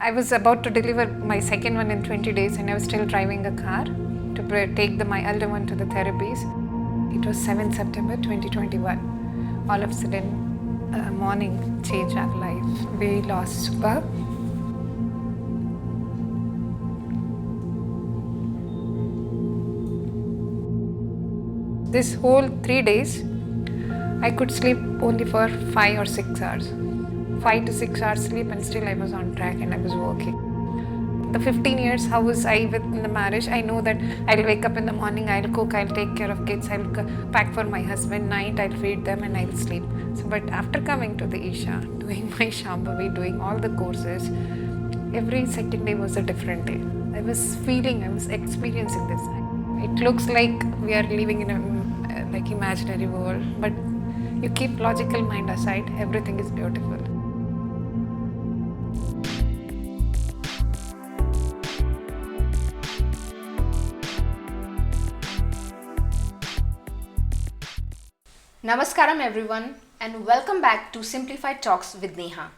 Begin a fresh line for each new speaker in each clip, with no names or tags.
I was about to deliver my second one in 20 days and I was still driving a car to take my elder one to the therapies. It was 7th September 2021. All of a sudden, morning changed our life. We lost Subha. This whole 3 days, I could sleep only for 5 or 6 hours. 5 to 6 hours sleep and still I was on track and I was working. The 15 years, how was I in the marriage? I know that I'll wake up in the morning, I'll cook, I'll take care of kids, I'll pack for my husband, night I'll feed them and I'll sleep. So, but after coming to the Isha, doing my Shambhavi, doing all the courses, every second day was a different day. I was experiencing this. It looks like we are living in a imaginary world, but you keep logical mind aside, everything is beautiful.
Namaskaram everyone and welcome back to Simplified Talks with Neha.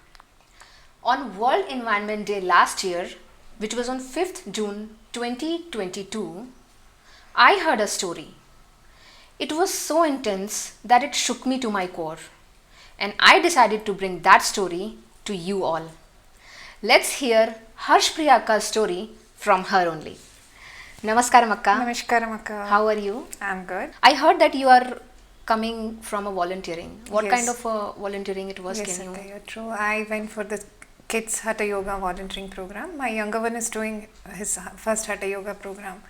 On World Environment Day last year, which was on 5th June 2022, I heard a story. It was so intense that it shook me to my core, and I decided to bring that story to you all. Let's hear Harshpriya Akka's story from her only. Namaskaram Akka.
Namaskaram Akka.
How are you?
I'm good.
I heard that you are coming from a volunteering. What
Yes.
kind of volunteering it was?
Yes,
Can you?
okay, you're true. I went for the kids Hatha Yoga volunteering program. My younger one is doing his first Hatha Yoga program.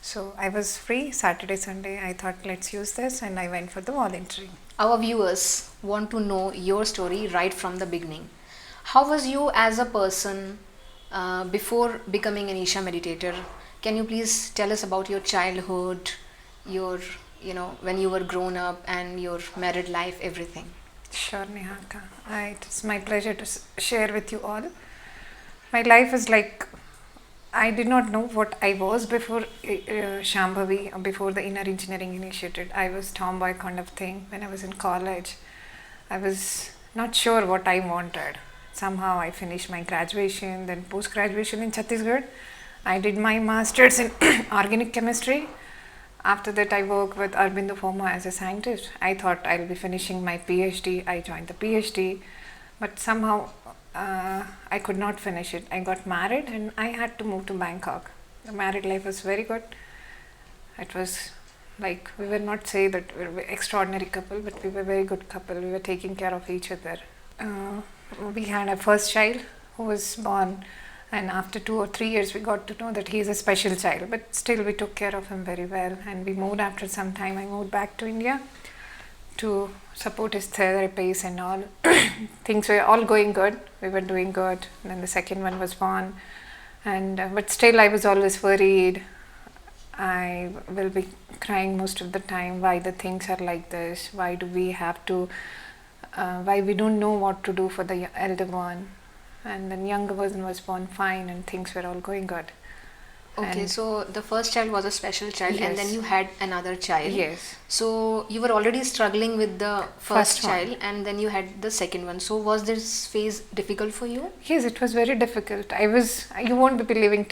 So I was free Saturday, Sunday. I thought let's use this and I went for the volunteering.
Our viewers want to know your story right from the beginning. How was you as a person before becoming an Isha Meditator? Can you please tell us about your childhood, your when you were grown up and your married life, everything?
Sure, Neha. It's my pleasure to share with you all. My life is like, I did not know what I was before Shambhavi, before the inner engineering initiated. I was tomboy kind of thing when I was in college. I was not sure what I wanted. Somehow I finished my graduation, then post-graduation in Chhattisgarh. I did my master's in organic chemistry. After that, I worked with Arun as a scientist. I thought I'll be finishing my PhD. I joined the PhD, but somehow I could not finish it. I got married and I had to move to Bangkok. The married life was very good. It was like, we were not say that we were an extraordinary couple, but we were a very good couple. We were taking care of each other. We had a first child who was born. And after 2 or 3 years, we got to know that he is a special child. But still, we took care of him very well. And we moved after some time. I moved back to India to support his therapies and all. Things were all going good. We were doing good. And then the second one was born. And but still, I was always worried. I will be crying most of the time. Why the things are like this? Why do we have to? Why we don't know what to do for the elder one? And then younger version was born fine and things were all going good.
Okay,
and
so the first child was a special child,
Yes.
and then you had another child.
Yes.
So you were already struggling with the first
First one.
child, and then you had the second one. So was this phase difficult for you?
Yes, it was very difficult. You won't be believing,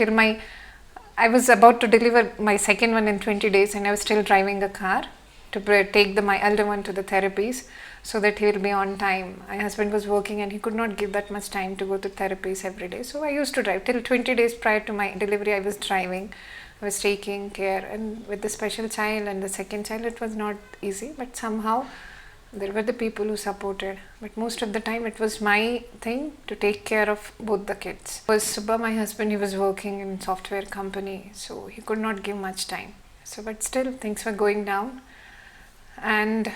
I was about to deliver my second one in 20 days and I was still driving a car to take my elder one to the therapies so that he will be on time. My husband was working and he could not give that much time to go to therapies every day. So I used to drive. Till 20 days prior to my delivery, I was driving. I was taking care. And with the special child and the second child, it was not easy. But somehow, there were the people who supported. But most of the time, it was my thing to take care of both the kids. Because Subha, my husband, he was working in software company. So he could not give much time. So, but still, things were going down. And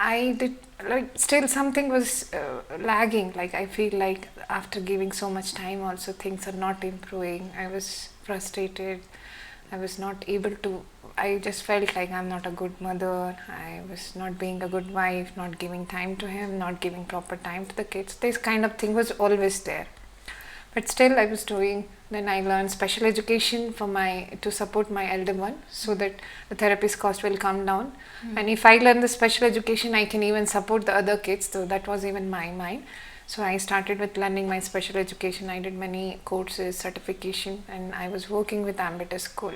I did, still something was lagging. I feel like after giving so much time also things are not improving. I was frustrated. I was not able to, I just felt like I'm not a good mother. I was not being a good wife, not giving time to him, not giving proper time to the kids. This kind of thing was always there. But still I was doing, then I learned special education to support my elder one so that the therapist cost will come down. And if I learn the special education, I can even support the other kids. So that was even my mind. So I started with learning my special education. I did many courses, certification, and I was working with Ambitious School.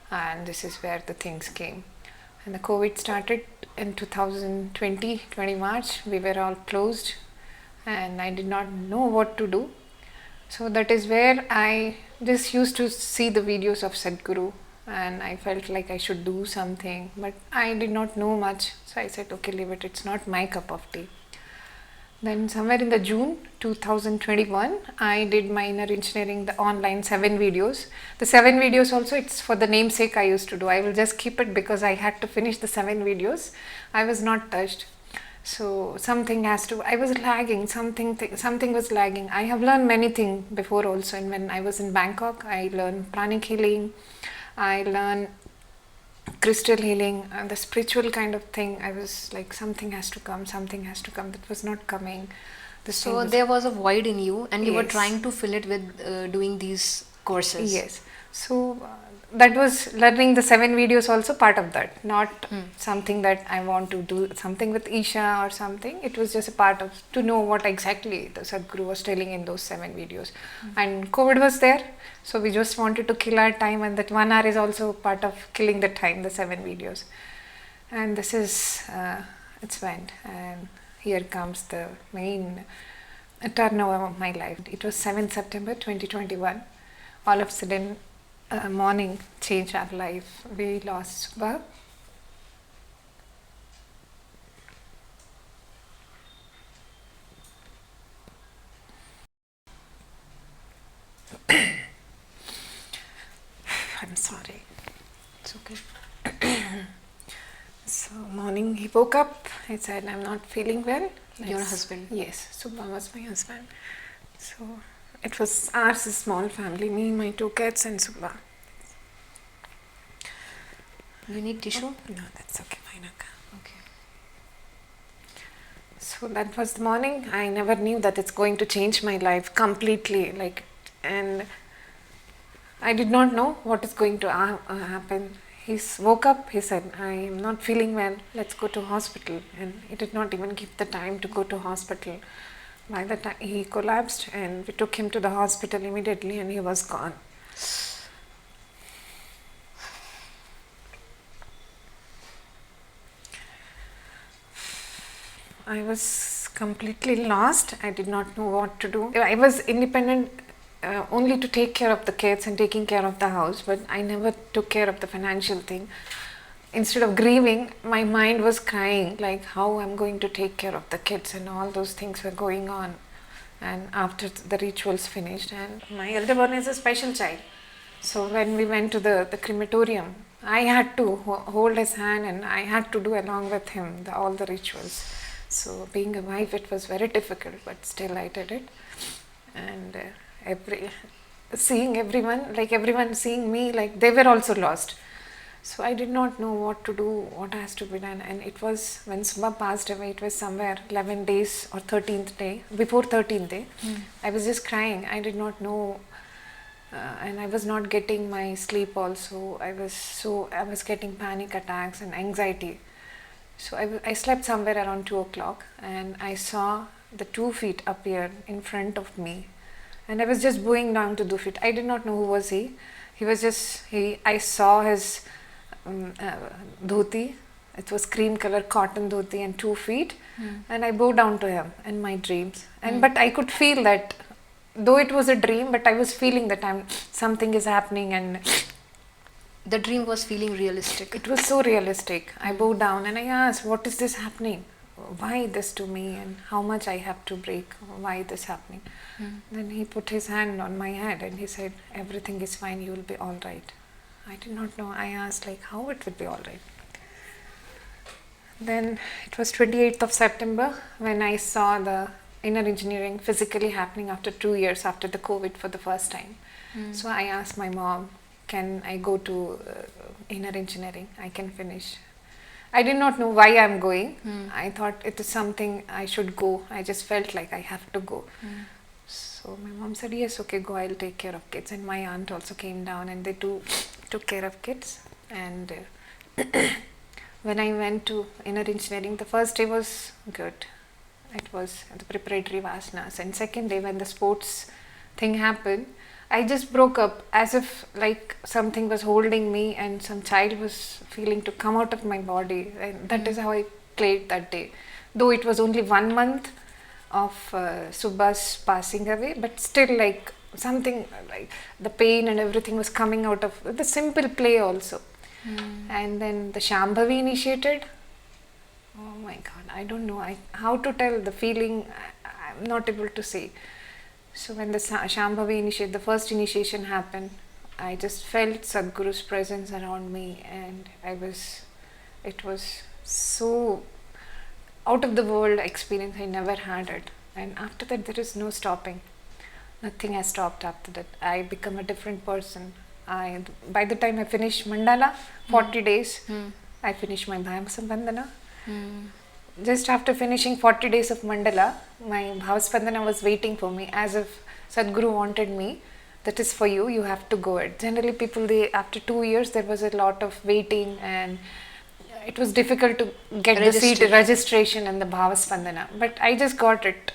And this is where the things came. And the COVID started in 2020 March. We were all closed, and I did not know what to do. So that is where I just used to see the videos of Sadhguru, and I felt like I should do something, but I did not know much. So I said, okay, leave it. It's not my cup of tea. Then somewhere in the June 2021, I did my inner engineering, the online 7 videos. The 7 videos also, it's for the namesake I used to do. I will just keep it because I had to finish the 7 videos. I was not touched. So something has to, I was lagging, something was lagging. I have learned many things before also, and when I was in Bangkok, I learned pranic healing, I learned crystal healing, and the spiritual kind of thing. I was like, something has to come, that was not coming.
So there was a void in you, and you were
Yes.
trying to fill it with doing these courses.
Yes. So that was learning the 7 videos also part of that, not something that I want to do something with Isha or something. It was just a part of to know what exactly the Sadhguru was telling in those 7 videos. And COVID was there, so we just wanted to kill our time, and that 1 hour is also part of killing the time, the 7 videos. And this is it's went, and here comes the main turnover of my life. It was 7th September 2021. All of a sudden, morning changed our life. We lost Bhava. I'm sorry. It's okay. So morning he woke up. He said, "I'm not feeling well."
Your husband?
Yes, Subha was my husband. So it was ours, a small family, me, my 2 cats, and Subha.
You need tissue?
Oh, no, that's okay, fine, Akka.
Okay.
So that was the morning. I never knew that it's going to change my life completely. And I did not know what is going to happen. He woke up, he said, "I am not feeling well, let's go to hospital." And he did not even give the time to go to hospital. By the time he collapsed, and we took him to the hospital immediately, and he was gone. I was completely lost. I did not know what to do. I was independent only to take care of the kids and taking care of the house, but I never took care of the financial thing. Instead of grieving, my mind was crying, like how I'm going to take care of the kids, and all those things were going on. And after the rituals finished, and my elder one is a special child. So when we went to the crematorium, I had to hold his hand, and I had to do along with him all the rituals. So being a wife, it was very difficult, but still I did it. And seeing everyone seeing me, like they were also lost. So I did not know what to do, what has to be done. And it was when Subha passed away, it was somewhere 11 days or 13th day, before 13th day. I was just crying. I did not know, and I was not getting my sleep also. I was getting panic attacks and anxiety. So I slept somewhere around 2 o'clock, and I saw the 2 feet appear in front of me. And I was just bowing down to 2 feet. I did not know who was he. I saw his dhoti. It was cream color cotton dhoti and 2 feet. And I bowed down to him in my dreams. But I could feel that, though it was a dream, but I was feeling that something is happening, and
The dream was feeling realistic.
it was so realistic. I bowed down and I asked, "What is this happening? Why this to me, and how much I have to break? Why this happening?" Then he put his hand on my head and he said, "Everything is fine, you will be all right." I did not know. I asked, like, how it would be all right. Then it was 28th of September when I saw the inner engineering physically happening after 2 years after the COVID for the first time. So I asked my mom, "Can I go to inner engineering? I can finish." I did not know why I'm going. I thought it is something I should go. I just felt like I have to go. So my mom said, "Yes, okay, go, I'll take care of kids." And my aunt also came down, and they too took care of kids. And when I went to inner engineering, the first day was good. It was the preparatory vasanas. And second day when the sports thing happened, I just broke up as if like something was holding me and some child was feeling to come out of my body. And that is how I played that day. Though it was only 1 month of Subha's passing away, but still like something like the pain and everything was coming out of the simple play also. And then the Shambhavi initiated. Oh my God, I don't know how to tell the feeling. I'm not able to say. So when the Shambhavi initiated, the first initiation happened, I just felt Sadhguru's presence around me, and it was so out of the world experience. I never had it. And after that, there is no stopping. Nothing has stopped after that. I become a different person. By the time I finish mandala, 40 days, I finish my Bhava Spandana. Just after finishing 40 days of mandala, my Bhava Spandana was waiting for me, as if Sadhguru wanted me. That is for you, you have to go it. Generally people, after 2 years, there was a lot of waiting and it was difficult to get the seat registration and the Bhava Spandana. But I just got it.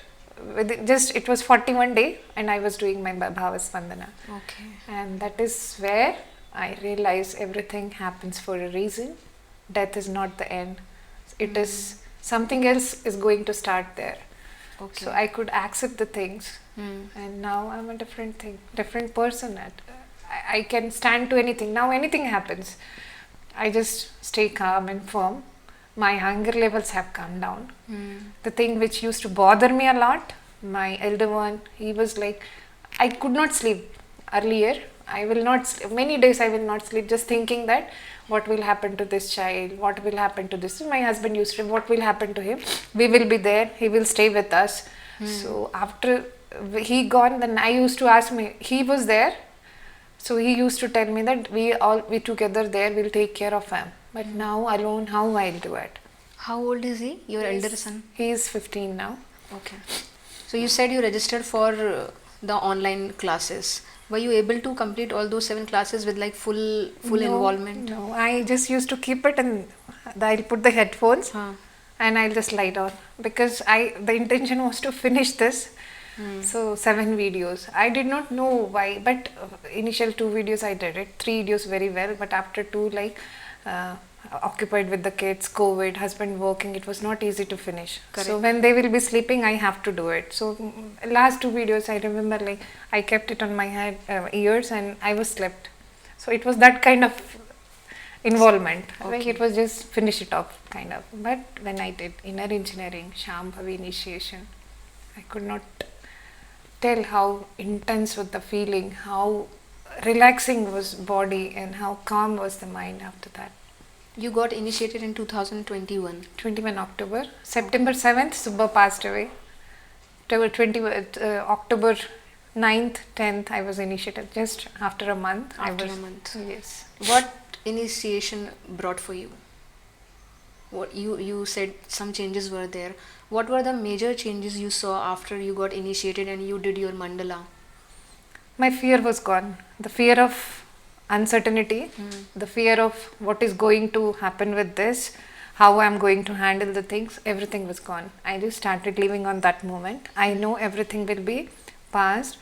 It was 41 day and I was doing my Bhava Spandana.
Okay.
And that is where I realized everything happens for a reason. Death is not the end. It is something else is going to start there.
Okay.
So I could accept the things, and now I'm a different person. I can stand to anything. Now anything happens, I just stay calm and firm. My hunger levels have come down. The thing which used to bother me a lot, my elder one, he was like, I could not sleep earlier. Many days I will not sleep, just thinking that what will happen to this child, what will happen to this. My husband used to, what will happen to him? We will be there, he will stay with us. So after he gone, then I used to ask me, he was there. So he used to tell me that we together there will take care of him. But now alone, how I'll do it?
How old is he, your elder son?
He is 15 now.
Okay. So you said you registered for the online classes. Were you able to complete all those 7 classes with like full involvement?
No, I just used to keep it and I'll put the headphones and I'll just lie down, because the intention was to finish this. So 7 videos. I did not know why, but initial 2 videos I did it, 3 videos very well, but after 2 occupied with the kids, COVID, husband working, it was not easy to finish. Correct. So when they will be sleeping, I have to do it. So last 2 videos, I remember I kept it on my head, ears, and I was slept. So it was that kind of involvement. Okay. It was just finish it off kind of. But when I did inner engineering, Shambhavi initiation, I could not tell how intense was the feeling, how relaxing was body, and how calm was the mind after that.
You got initiated in 2021.
21 October. September 7th, Subha passed away. October 9th, 10th, I was initiated. Just after a month.
After a month.
Yes.
What initiation brought for you? What you said some changes were there. What were the major changes you saw after you got initiated and you did your mandala?
My fear was gone. The fear of uncertainty, the fear of what is going to happen with this, how I'm going to handle the things, everything was gone. I just started living on that moment. I know everything will be past,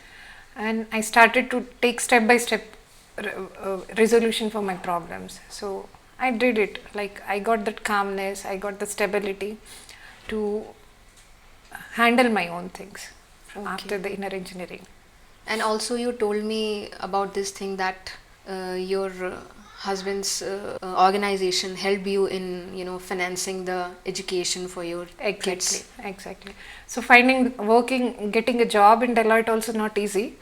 and I started to take step by step resolution for my problems. So I did it. I got that calmness, I got the stability to handle my own things after the inner engineering.
And also you told me about this thing that your husband's organization helped you in financing the education for your kids.
Exactly. So getting a job in Deloitte also not easy,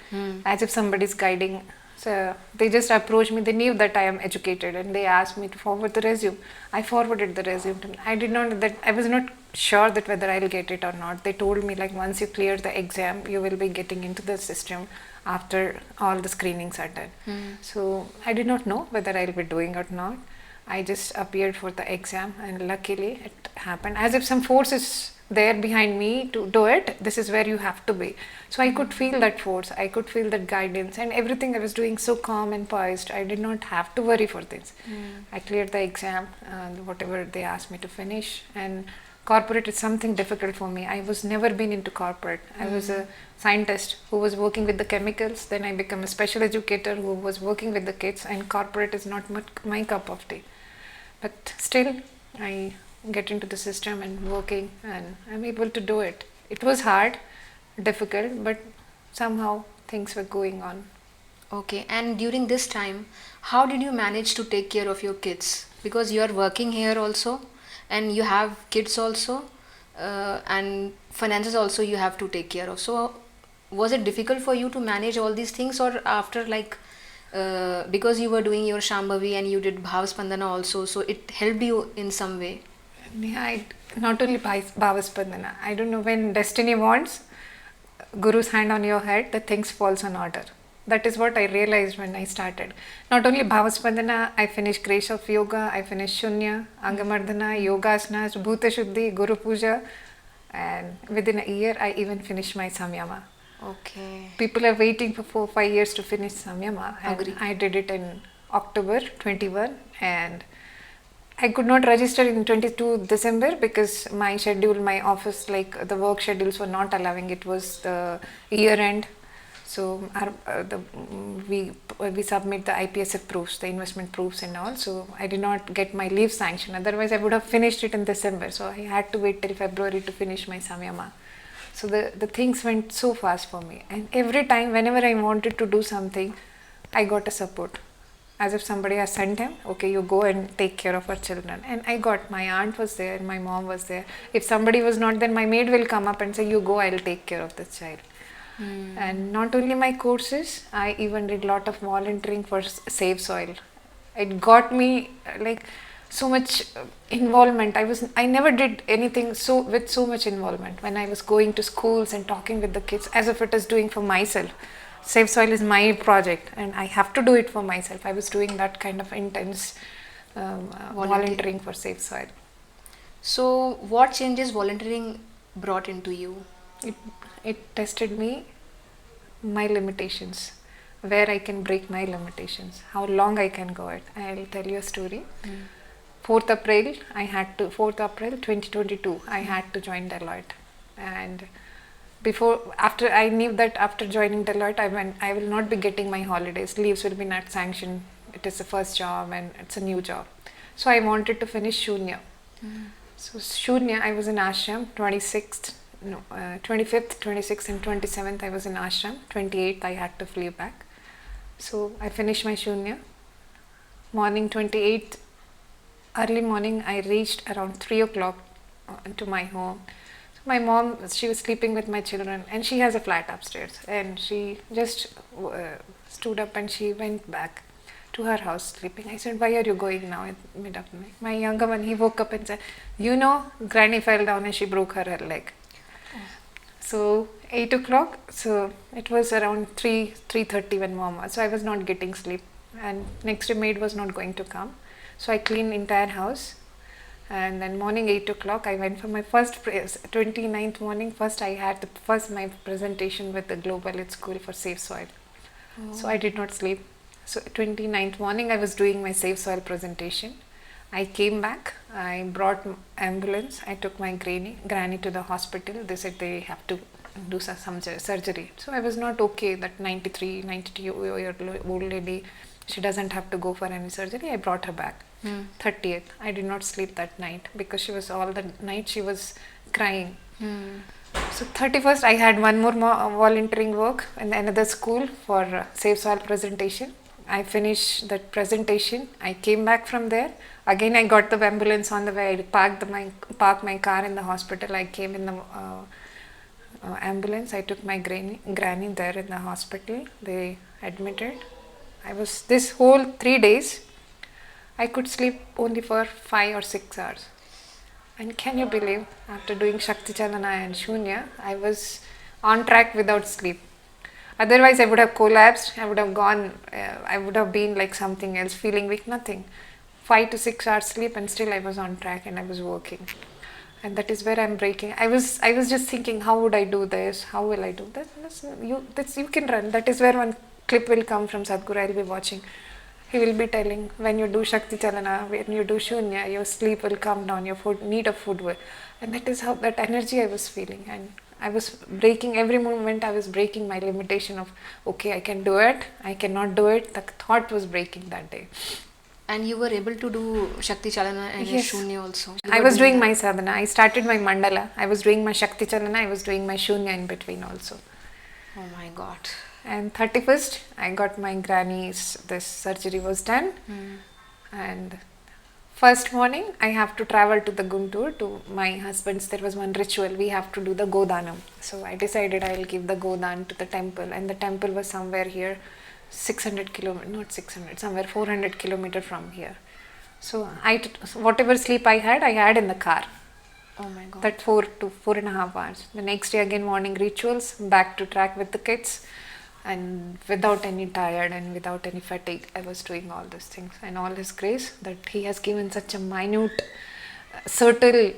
as if somebody's guiding. So they just approached me. They knew that I am educated, and they asked me to forward the resume. I forwarded the resume to them. I was not sure that whether I'll get it or not. They told me once you clear the exam, you will be getting into the system after all the screenings are done. So I did not know whether I'll be doing or not. I just appeared for the exam, and luckily it happened. As if some force is there behind me to do it. This is where you have to be. So I could feel that force. I could feel that guidance, and everything I was doing so calm and poised. I did not have to worry for things. I cleared the exam, whatever they asked me to finish, and corporate is something difficult for me. I was never been into corporate. I was a scientist who was working with the chemicals. Then I became a special educator who was working with the kids, and corporate is not much my cup of tea. But still, I get into the system and working, and I'm able to do it. It was hard, difficult, but somehow things were going on.
Okay, and during this time, how did you manage to take care of your kids? Because you are working here also, and you have kids also, and finances also you have to take care of. So, was it difficult for you to manage all these things, or after like, because you were doing your Shambhavi and you did Bhava Spandana also, so it helped you in some way?
Yeah, not only Bhava Spandana. I don't know, when destiny wants, Guru's hand on your head, the things falls on order. That is what I realized when I started. Not only Bhava Spandana, I finished Grace of Yoga, I finished Shunya, Angamardhana, Yogasanas, Bhuta Shuddhi, Guru Puja, and within a year I even finished my Samyama.
Okay.
People are waiting for 4-5 years to finish Samyama, and
Agree.
I did it in October 21, and I could not register in 22 December because my schedule, my office, like the work schedules were not allowing. It was the year end. So we submit the IPSF proofs, the investment proofs and all. So I did not get my leave sanction. Otherwise, I would have finished it in December. So I had to wait till February to finish my Samyama. So the things went so fast for me. And every time, whenever I wanted to do something, I got a support. As if somebody has sent him, okay, you go and take care of our children. And I got, my aunt was there, my mom was there. If somebody was not there, my maid will come up and say, you go, I'll take care of this child. And not only my courses, I even did lot of volunteering for Save Soil. It got me like so much involvement. I never did anything with so much involvement. When I was going to schools and talking with the kids, as if it is doing for myself. Save Soil is my project and I have to do it for myself. I was doing that kind of intense volunteering for Save Soil.
So, what changes volunteering brought into you?
It tested me, my limitations, where I can break my limitations, how long I can go it. I'll tell you a story. 4th April 2022, I had to join Deloitte. And after I knew that after joining Deloitte, I will not be getting my holidays. Leaves will be not sanctioned. It is the first job and it's a new job. So I wanted to finish Shunya. So Shunya, I was in ashram. 25th, 26th and 27th I was in ashram. 28th I had to flee back. So I finished my Shunya. Morning 28th, early morning I reached around 3 o'clock to my home. My mom, she was sleeping with my children and she has a flat upstairs, and she just stood up and she went back to her house sleeping. I said, why are you going now at mid of the night? My younger one, he woke up and said, Granny fell down and she broke her leg. So 8 o'clock, so it was around 3:30 when mom was. So I was not getting sleep, and next day maid was not going to come. So I cleaned entire house. And then morning 8 o'clock I went for my first 29th morning. First I had my presentation with the Global Ed School for Save Soil. So I did not sleep. So 29th morning I was doing my Save Soil presentation. I came back, I brought ambulance, I took my granny to the hospital. They said they have to do some surgery. So I was not okay, that 92-year-old lady, she doesn't have to go for any surgery. I brought her back. 30th, I did not sleep that night because she was all the night she was crying. So 31st, I had one more volunteering work in another school for Save Soil presentation. I finished that presentation. I came back from there. Again, I got the ambulance on the way. I parked my car in the hospital. I came in the ambulance. I took my granny there in the hospital. They admitted. I was this whole 3 days. I could sleep only for 5 or 6 hours. And can you believe, after doing Shakti Chalana and Shunya, I was on track without sleep. Otherwise, I would have collapsed, I would have gone, I would have been like something else, feeling weak, nothing. 5 to 6 hours sleep and still I was on track and I was working. And that is where I'm breaking. I was just thinking, how would I do this? How will I do that? You can run. That is where one clip will come from Sadhguru. I'll be watching. he will be telling, when you do Shakti Chalana, when you do Shunya, your sleep will come down, your need of food will. And that is how, that energy I was feeling. And I was breaking, every moment I was breaking my limitation of, okay, I can do it, I cannot do it. The thought was breaking that day.
And you were able to do Shakti Chalana and
Yes.
Shunya also?
I was doing my sadhana. I started my mandala. I was doing my Shakti Chalana. I was doing my Shunya in between also.
Oh my God.
And 31st, I got my granny's, this surgery was done. And first morning, I have to travel to the Guntur to my husband's. There was one ritual. We have to do the Godanam. So I decided I will give the Godan to the temple. And the temple was somewhere here, 600 kilometers, not 600, somewhere 400 kilometers from here. So whatever sleep I had in the car.
Oh my God.
That 4 to 4.5 hours. The next day again morning rituals, back to track with the kids, and without any tired and without any fatigue, I was doing all these things. And all His grace that He has given such a minute, subtle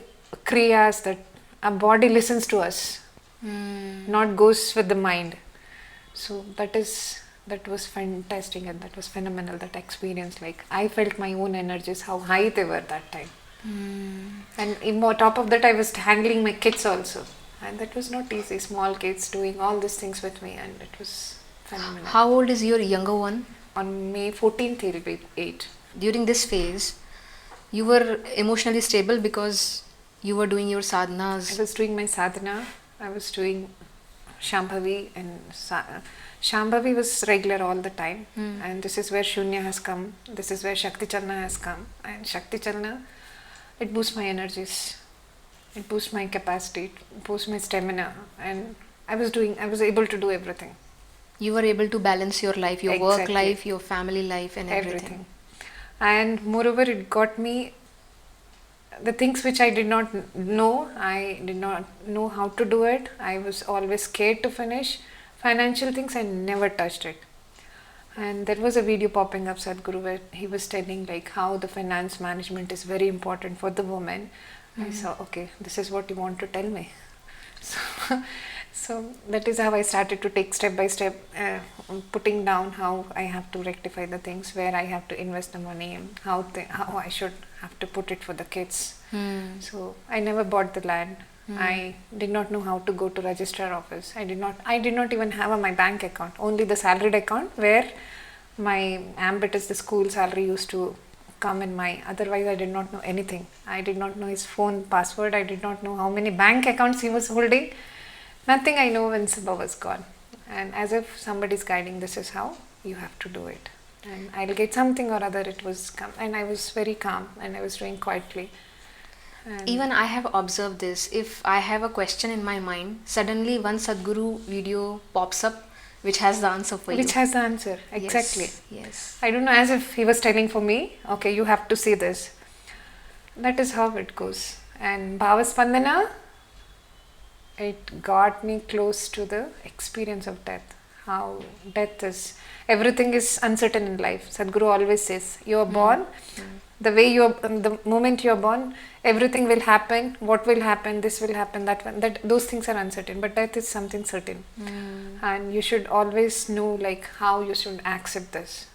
kriyas that our body listens to us, not goes with the mind. So that was fantastic, and that was phenomenal, that experience. Like, I felt my own energies, how high they were that time. And on top of that, I was handling my kids also. And that was not easy. Small kids doing all these things with me, and it was phenomenal.
How old is your younger one?
On May 14th, he'll be 8.
During this phase, you were emotionally stable because you were doing your sadhanas.
I was doing my sadhana. I was doing Shambhavi, and Shambhavi was regular all the time. And this is where Shunya has come. This is where Shakti Chalana has come. And Shakti Chalana, it boosts my energies. It boosts my capacity. It boosts my stamina. And I was able to do everything.
You were able to balance your life, your work
Exactly.
life, your family life, and everything.
And moreover, it got me the things which I did not know. I did not know how to do it. I was always scared to finish. Financial things, I never touched it. And there was a video popping up, Sadhguru, where he was telling like how the finance management is very important for the woman. I saw, okay, this is what you want to tell me. So that is how I started to take step by step, putting down how I have to rectify the things, where I have to invest the money, and how I should have to put it for the kids. So I never bought the land. I did not know how to go to registrar office. I did not even have my bank account, only the salaried account where my ambit is the school salary used to come in my, otherwise I did not know anything. I did not know his phone password. I did not know how many bank accounts he was holding. Nothing I know when Sabha was gone. And as if somebody is guiding, this is how you have to do it. And I'll get something or other, it was come. And I was very calm, and I was doing quietly. And
Even I have observed this. If I have a question in my mind, suddenly one Sadhguru video pops up which has the answer for you.
which has the answer, exactly.
Yes.
I don't know, as if he was telling for me, okay, you have to see this. That is how it goes. And Bhava Spandana, it got me close to the experience of death. How death is, everything is uncertain in life. Sadhguru always says, you are born, the way you are, the moment you are born, everything will happen, what will happen, this will happen, those things are uncertain, but death is something certain. And you should always know like how you should accept this.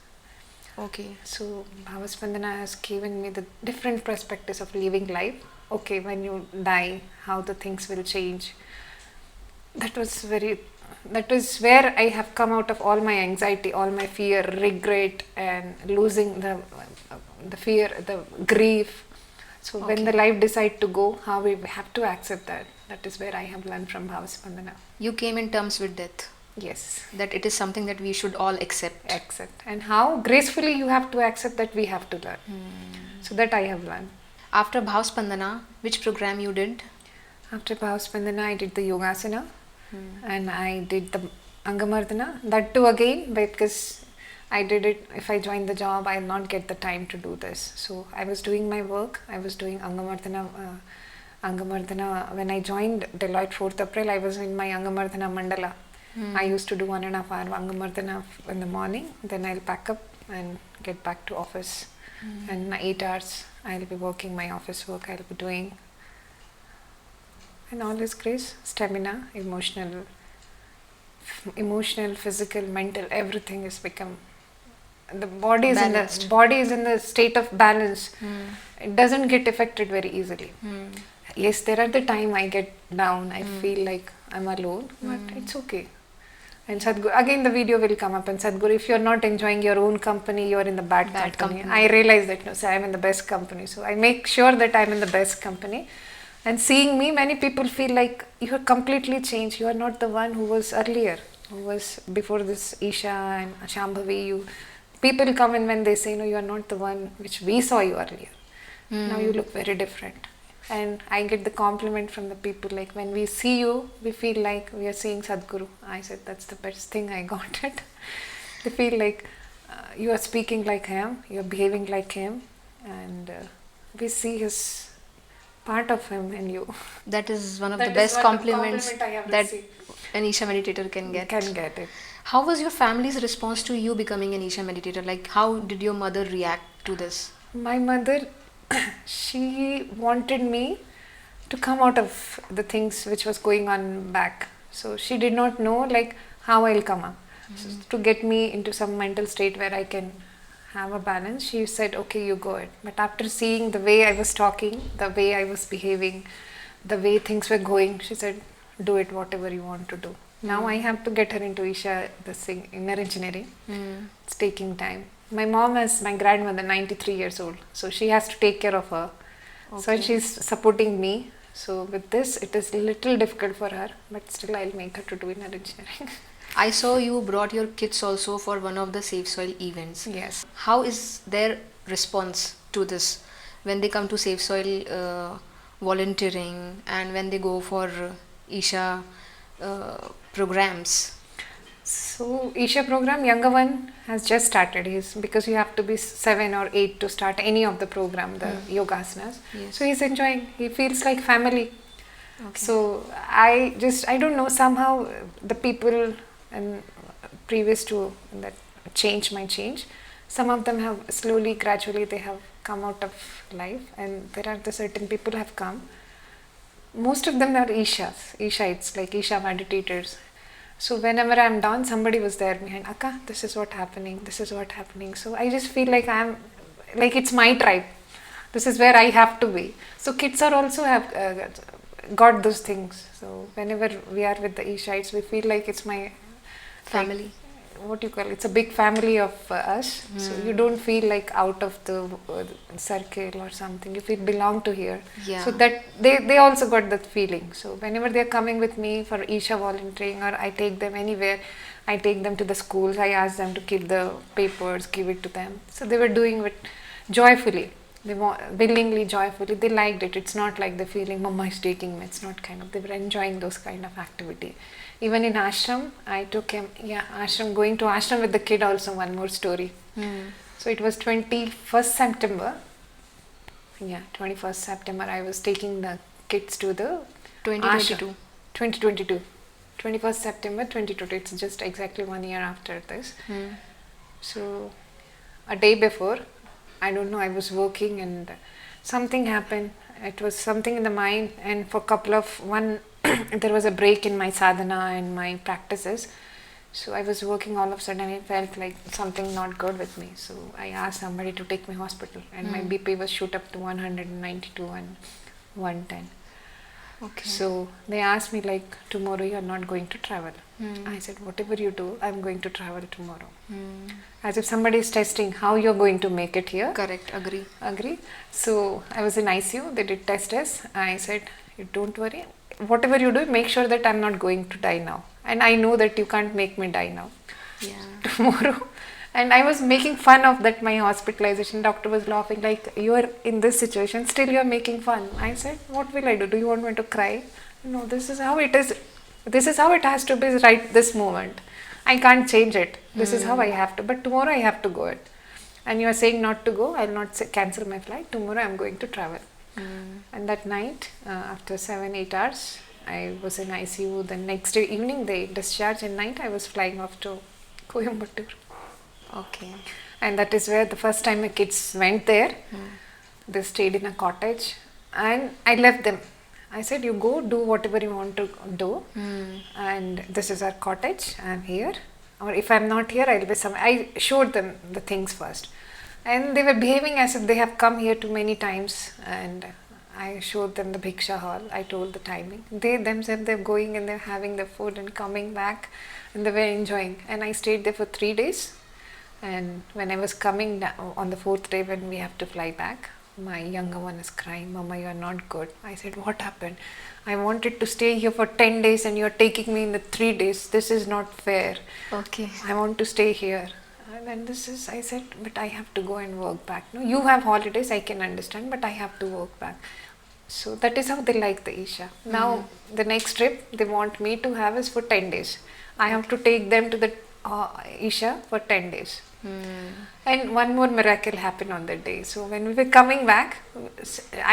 Okay.
So Bhava Spandana has given me the different perspectives of living life. Okay, when you die, how the things will change. That was where I have come out of all my anxiety, all my fear, regret, and losing the fear, the grief. So when the life decide to go, how we have to accept that. That is where I have learned from Bhava Spandana.
You came in terms with death.
Yes.
That it is something that we should all accept.
And how gracefully you have to accept that, we have to learn. So that I have learned.
After Bhava Spandana, which program you did?
After Bhava Spandana, I did the Yogasana. And I did the Angamardana. That too again, because I did it, if I join the job, I will not get the time to do this. So I was doing my work. I was doing Angamardana. When I joined Deloitte 4th April, I was in my Angamardana Mandala. I used to do 1.5 hour Angamardana in the morning. Then I'll pack up and get back to office. And my 8 hours, I'll be working my office work. I'll be doing. And all this grace, stamina, emotional, physical, mental, everything has become the body is
Balanced.
in the body is in the state of balance, it doesn't get affected very easily. Yes, there are the time I get down, I feel like I'm alone, but it's okay. And Sadhguru, again the video will come up, and Sadhguru, if you're not enjoying your own company, you're in the bad company. I realize that, no, so I'm in the best company. So I make sure that I'm in the best company. And seeing me, many people feel like you are completely changed. You are not the one who was earlier, who was before this Isha and Shambhavi. People come in when they say, no, you are not the one which we saw you earlier. Now you look very different. And I get the compliment from the people, like when we see you, we feel like we are seeing Sadhguru. I said, that's the best thing I got it. They feel like you are speaking like him, you are behaving like him, and we see his part of him in you.
That is one of
That
the
is
best
one of the
compliments
compliment I have
that
received.
an Isha meditator can get.
Can get it.
How was your family's response to you becoming an Isha meditator? Like, how did your mother react to this?
My mother, she wanted me to come out of the things which was going on back. So she did not know like how I'll come up. So to get me into some mental state where I can have a balance, she said, okay, you go ahead. But after seeing the way I was talking, the way I was behaving, the way things were going, she said, do it whatever you want to do. Now I have to get her into Isha, inner engineering. It's taking time. My mom is my grandmother, 93 years old. So she has to take care of her. So she's supporting me. So with this, it is a little difficult for her, but still I'll make her to do inner engineering.
I saw you brought your kids also for one of the Safe Soil events.
Yes.
How is their response to this when they come to Safe Soil volunteering and when they go for Isha programs?
So Isha program, younger one has just started. Because you have to be 7 or 8 to start any of the program, the yogasanas.
Yes.
So he's enjoying. He feels like family.
Okay.
So I don't know, somehow the people and previous to that change. Some of them have slowly, gradually they have come out of life, and there are the certain people have come. Most of them are Ishites, like Isha meditators. So whenever I'm down, somebody was there behind, Akka, this is what happening. So I just feel like it's my tribe. This is where I have to be. So kids are also have got those things. So whenever we are with the Ishites, we feel like it's my
Family.
It's a big family of us. So you don't feel like out of the circle or something. You feel belong to here.
Yeah.
So that they also got that feeling. So whenever they're coming with me for Isha volunteering, or I take them anywhere, I take them to the schools, I ask them to keep the papers, give it to them. So they were doing it joyfully. They willingly, joyfully. They liked it. It's not like they're feeling Mama is taking me. It's not kind of. They were enjoying those kind of activity. Even in ashram, I took him. Going to ashram with the kid also. One more story. So it was 21st September. 21st September. I was taking the kids to the
2022.
ashram. 2022. 21st September 2022. It's just exactly 1 year after this. So a day before, I don't know, I was working and something happened. It was something in the mind, and for there was a break in my sadhana and my practices. So I was working, all of a sudden I felt like something not good with me. So I asked somebody to take me hospital, and my BP was shoot up to 192 and 110.
Okay.
So they asked me like, tomorrow you are not going to travel. I said, whatever you do, I'm going to travel tomorrow. As if somebody is testing how you're going to make it here.
Correct. Agree.
So I was in ICU. They did test us. I said, don't worry. Whatever you do, make sure that I'm not going to die now. And I know that you can't make me die now.
Yeah.
Tomorrow. And I was making fun of that, my hospitalization. Doctor was laughing like, you are in this situation, still you are making fun. I said, what will I do? Do you want me to cry? No, this is how it is. This is how it has to be right this moment. I can't change it. This is how I have to. But tomorrow I have to go it. And you are saying not to go. I'll not cancel my flight. Tomorrow I'm going to travel. And that night, after 7-8 hours, I was in ICU. The next day evening, they discharged. And night I was flying off to Coimbatore.
Okay.
And that is where the first time my kids went there. They stayed in a cottage. And I left them. I said, you go, do whatever you want to do. And this is our cottage. I'm here. or if I'm not here, I'll be somewhere. I showed them the things first. And they were behaving as if they have come here too many times, and I showed them the Bhiksha hall. I told the timing. They themselves, they're going and they're having their food and coming back, and they were enjoying. And I stayed there for 3 days. And when I was coming down on the 4th day, when we have to fly back, my younger one is crying, "Mama, you are not good." I said, "What happened? I wanted to stay here for 10 days and you're taking me in the 3 days. This is not fair.
Okay.
I want to stay here." And then I said, "But I have to go and work back." "No, you have holidays, I can understand, but I have to work back." So that is how they like the Isha. Now, the next trip they want me to have is for 10 days. I have to take them to the Isha for 10 days. And one more miracle happened on that day. So when we were coming back,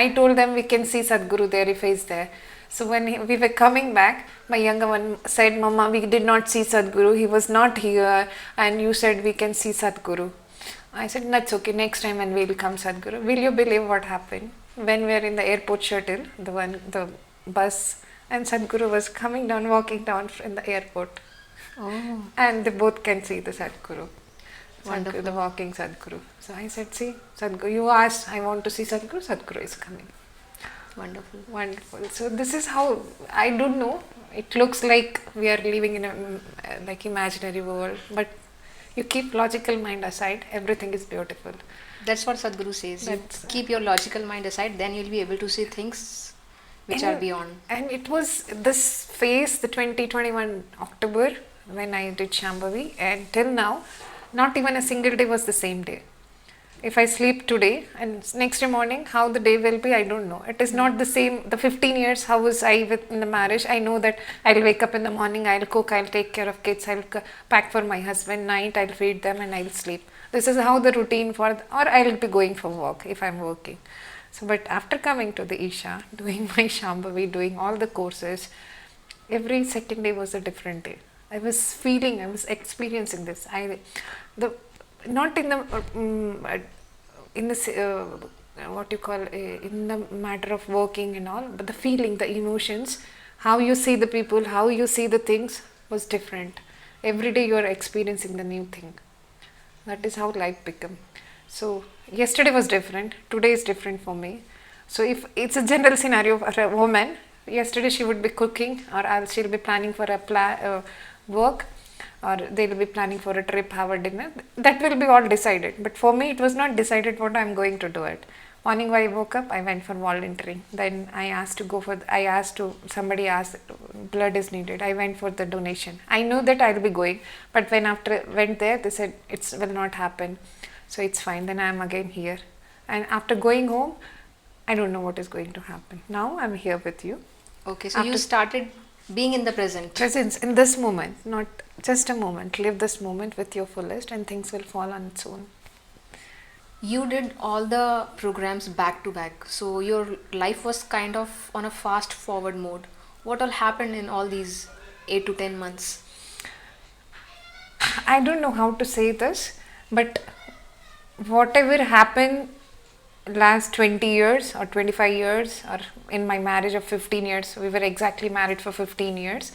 I told them we can see Sadhguru there if he's there. So when we were coming back, my younger one said, "Mama, we did not see Sadhguru. He was not here, and you said we can see Sadhguru." I said, "That's okay. Next time when we'll come, Sadhguru." Will you believe what happened? When we were in the airport shuttle, the bus, and Sadhguru was coming down, walking down in the airport.
Oh.
And they both can see the Sadhguru.
Wonderful.
The walking Sadhguru. So I said, "See, Sadhguru, you asked, I want to see Sadhguru, Sadhguru is coming."
Wonderful.
Wonderful. So this is how, I don't know, it looks like we are living in a like imaginary world, but you keep logical mind aside, everything is beautiful.
That's what Sadhguru says. You keep your logical mind aside, then you'll be able to see things which are beyond.
And it was this phase, the 2021 October, when I did Shambhavi, and till now, not even a single day was the same day. If I sleep today and next morning, how the day will be, I don't know. It is not the same. The 15 years, how was I in the marriage? I know that I'll wake up in the morning, I'll cook, I'll take care of kids, I'll pack for my husband, night I'll feed them and I'll sleep. This is how the routine or I'll be going for work if I'm working. So, but after coming to the Isha, doing my Shambhavi, doing all the courses, every second day was a different day. I was experiencing this. Not in the what you call in the matter of working and all, but the feeling, the emotions, how you see the people, how you see the things was different. Every day you are experiencing the new thing. That is how life become. So yesterday was different, today is different for me. So if it's a general scenario for a woman, yesterday she would be cooking, or else she'll be planning for a work, or they'll be planning for a trip, have a dinner. That will be all decided. But for me, it was not decided what I'm going to do it. Morning when I woke up, I went for volunteering. Then somebody asked, blood is needed. I went for the donation. I knew that I'll be going, but when after went there, they said it will not happen. So it's fine. Then I'm again here. And after going home, I don't know what is going to happen. Now I'm here with you.
Okay, so you started being in the present.
Presence in this moment, not just a moment. Live this moment with your fullest and things will fall on its own.
You did all the programs back to back. So your life was kind of on a fast forward mode. What all happened in all these 8 to 10 months?
I don't know how to say this, but whatever happened last 20 years or 25 years, or in my marriage of 15 years, we were exactly married for 15 years.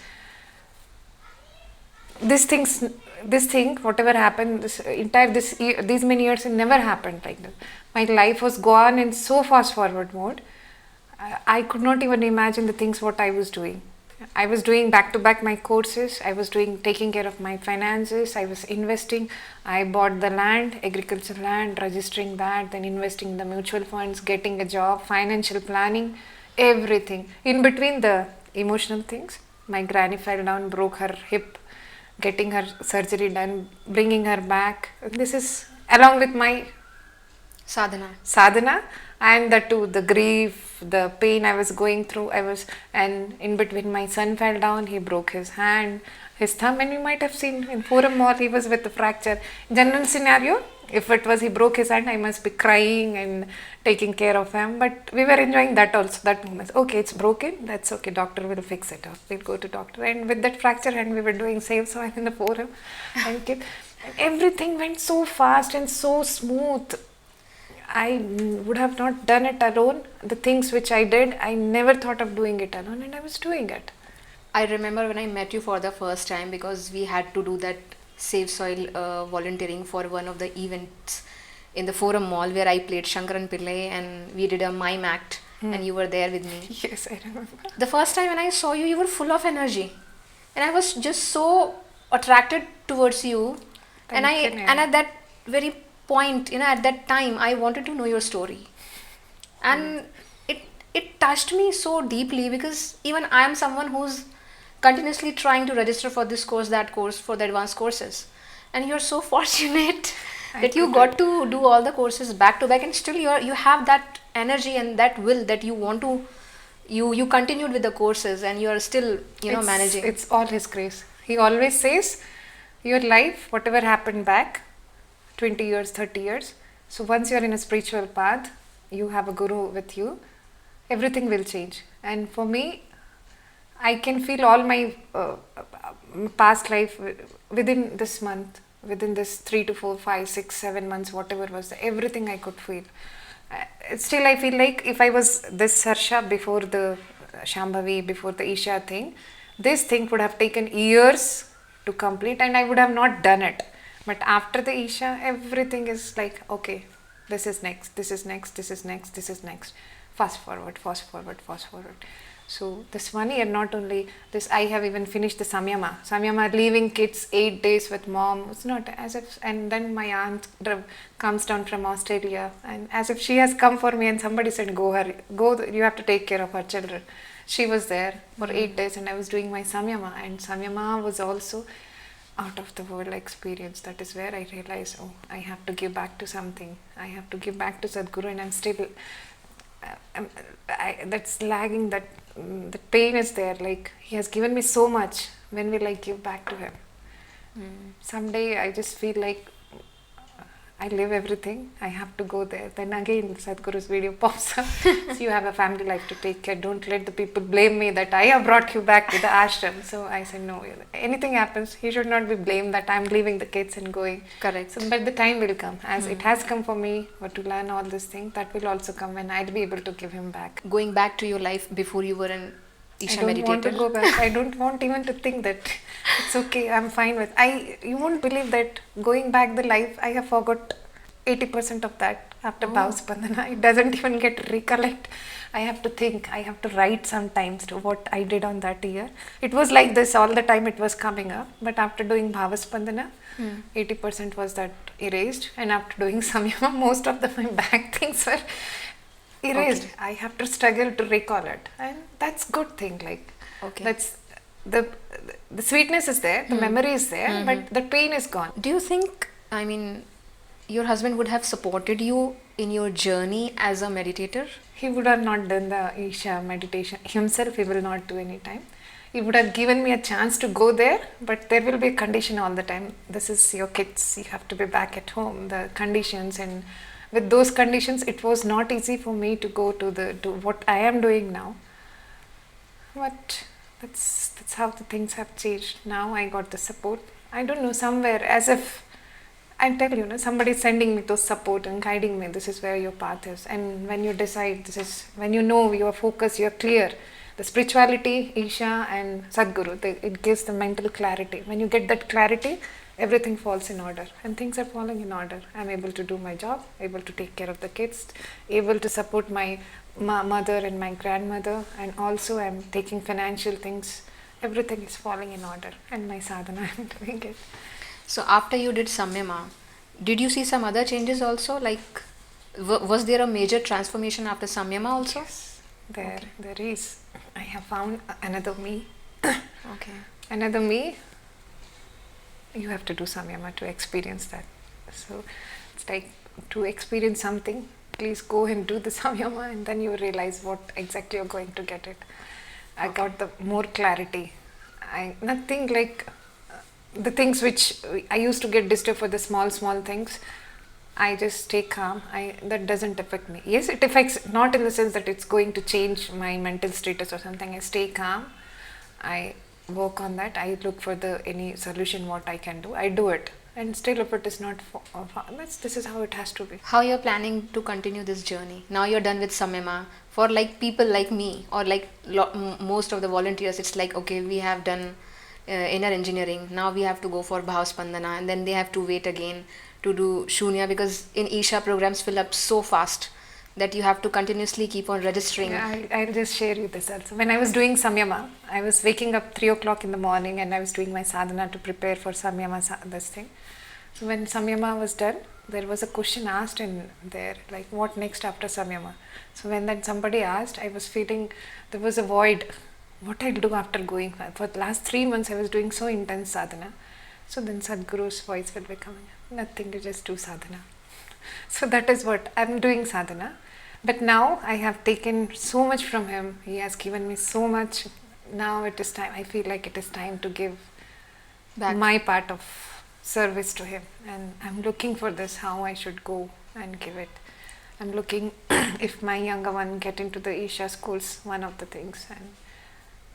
This thing, whatever happened, these many years, it never happened like that. My life was gone in so fast forward mode. I could not even imagine the things what I was doing. I was doing back to back my courses. I was taking care of my finances. I was investing. I bought the land, agricultural land, registering that, then investing in the mutual funds, getting a job, financial planning, everything. In between the emotional things, my granny fell down, broke her hip, getting her surgery done, bringing her back. This is along with my sadhana, and the grief, the pain I was going through. And in between my son fell down, he broke his hand, his thumb, and you might have seen in Forum Mall he was with the fracture. General scenario, if it was he broke his hand, I must be crying and taking care of him, but we were enjoying that also, that moment. Okay, it's broken, that's okay, doctor will fix it up, we'll go to doctor. And with that fracture hand, we were doing save soil in the forum, and everything went so fast and so smooth. I would have not done it alone. The things which I did, I never thought of doing it alone, and I was doing it.
I remember when I met you for the first time, because we had to do that Save Soil volunteering for one of the events in the Forum Mall where I played Shankaran Pillai and we did a mime act and you were there with me.
Yes, I remember.
The first time when I saw you, you were full of energy. And I was just so attracted towards you. And at that very point, at that time, I wanted to know your story. And it touched me so deeply because even I am someone who's continuously trying to register for this course, that course, for the advanced courses. And you're so fortunate that you got to do all the courses back to back, and still you have that energy and that will that you want to, you continued with the courses and you are still managing.
It's all His grace. He always says, your life, whatever happened back 20 years, 30 years, so once you're in a spiritual path, you have a guru with you, everything will change. And for me, I can feel all my past life within this month, within this 3 to 4, 5, 6, 7 months, whatever was there, everything I could feel. Still I feel like if I was this Harsha before the Shambhavi, before the Isha thing, this thing would have taken years to complete and I would have not done it. But after the Isha, everything is like, okay, this is next, this is next, this is next, this is next. Fast forward, fast forward, fast forward. So this 1 year, not only this, I have even finished the Samyama. Samyama, leaving kids 8 days with mom. It's not as if, and then my aunt comes down from Australia and as if she has come for me and somebody said, go, you have to take care of her children. She was there for 8 days and I was doing my Samyama, and Samyama was also out of the world experience. That is where I realized, I have to give back to something. I have to give back to Sadhguru, and I'm still, that's lagging, that the pain is there. Like, he has given me so much. When will I give back to him? Someday I just feel like I live everything. I have to go there. Then again, Sadhguru's video pops up. So you have a family life to take care. Don't let the people blame me that I have brought you back to the ashram. So I said, no, anything happens, he should not be blamed that I'm leaving the kids and going.
Correct.
So, but the time will come. As it has come for me, to learn all this thing, that will also come when I'll be able to give him back.
Going back to your life before you were an Isha Meditator.
I don't want to go back. I don't want even to think that it's okay, I'm fine with. You won't believe that going back the life, I have forgot 80% of that after Bhava Spandana. It doesn't even get recollect. I have to think, I have to write sometimes to what I did on that year. It was like this all the time, it was coming up. But after doing Bhava Spandana, 80% was that erased. And after doing Samyama, most of my back things were erased. Okay. I have to struggle to recall it. And that's good thing. Like, that's the sweetness is there, the memory is there, but the pain is gone.
Do you think, your husband would have supported you in your journey as a meditator?
He would have not done the Isha meditation himself. He will not do any time. He would have given me a chance to go there, but there will be a condition all the time. This is your kids. You have to be back at home. The conditions, and with those conditions, it was not easy for me to go to what I am doing now. But that's how the things have changed. Now I got the support. I don't know, somewhere, as if I tell you, somebody is sending me those support and guiding me. This is where your path is. And when you decide, this is when you know your focus, you're clear. The spirituality, Isha and Sadhguru, it gives the mental clarity. When you get that clarity, everything falls in order. And things are falling in order. I'm able to do my job, able to take care of the kids, able to support my mother and my grandmother. And also I'm taking financial things. Everything is falling in order. And my sadhana, I'm doing it.
So after you did Samyama, did you see some other changes also? Like, was there a major transformation after Samyama also?
Yes, there is. I have found another me.
Okay.
Another me. You have to do Samyama to experience that. So it's like, to experience something, please go and do the Samyama, and then you realize what exactly you're going to get it. I got the more clarity. Nothing like the things which I used to get disturbed for the small things. I just stay calm. That doesn't affect me. Yes, it affects, not in the sense that it's going to change my mental status or something. I stay calm. I work on that. I look for any solution what I can do. I do it. And still, if it is not, this is how it has to be.
How you're planning to continue this journey? Now you're done with Samyama. For like people like me or like most of the volunteers, it's like, okay, we have done inner engineering. Now we have to go for Bhava Spandana, and then they have to wait again to do Shunya, because in Isha programs fill up so fast that you have to continuously keep on registering.
Yeah, I'll just share you this also. When I was doing Samyama, I was waking up 3 o'clock in the morning and I was doing my sadhana to prepare for Samyama, this thing. So when Samyama was done, there was a question asked in there, like what next after Samyama. So when that somebody asked, I was feeling there was a void. What I'll do after going. For the last 3 months, I was doing so intense sadhana. So then Sadhguru's voice will be coming. Nothing, to just do sadhana. So that is what I'm doing sadhana. But now I have taken so much from him. He has given me so much. Now it is time. I feel like it is time to give
Back.
my part of service to him. And I'm looking for this, how I should go and give it. I'm looking if my younger one get into the Isha schools, one of the things. And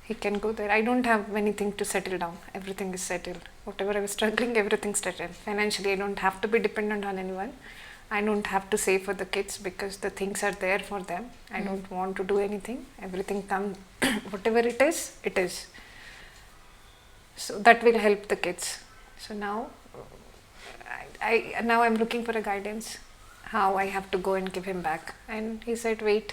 he can go there. I don't have anything to settle down. Everything is settled. Whatever I was struggling, everything's settled. Financially, I don't have to be dependent on anyone. I don't have to save for the kids because the things are there for them. I don't want to do anything. Everything comes, whatever it is, it is. So that will help the kids. So now, now I'm looking for a guidance, how I have to go and give him back. And he said, wait.